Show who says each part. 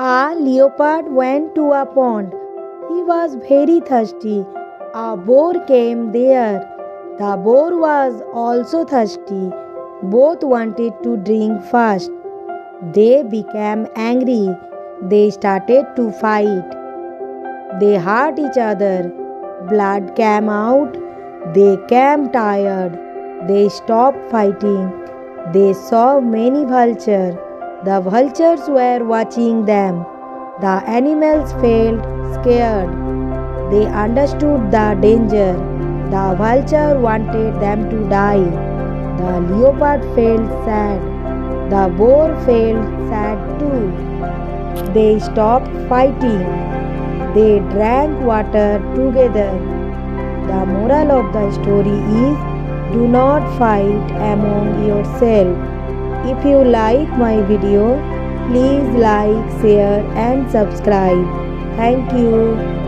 Speaker 1: A leopard went to a pond. He was very thirsty. A boar came there. The boar was also thirsty. Both wanted to drink fast. They became angry. They started to fight. They hurt each other. Blood came out. They came tired. They stopped fighting. They saw many vultures. The vultures were watching them. The animals felt scared. They understood the danger. The vulture wanted them to die. The leopard felt sad. The boar felt sad too. They stopped fighting. They drank water together. The moral of the story is, do not fight among yourselves. If you like my video, please like, share and subscribe. Thank you.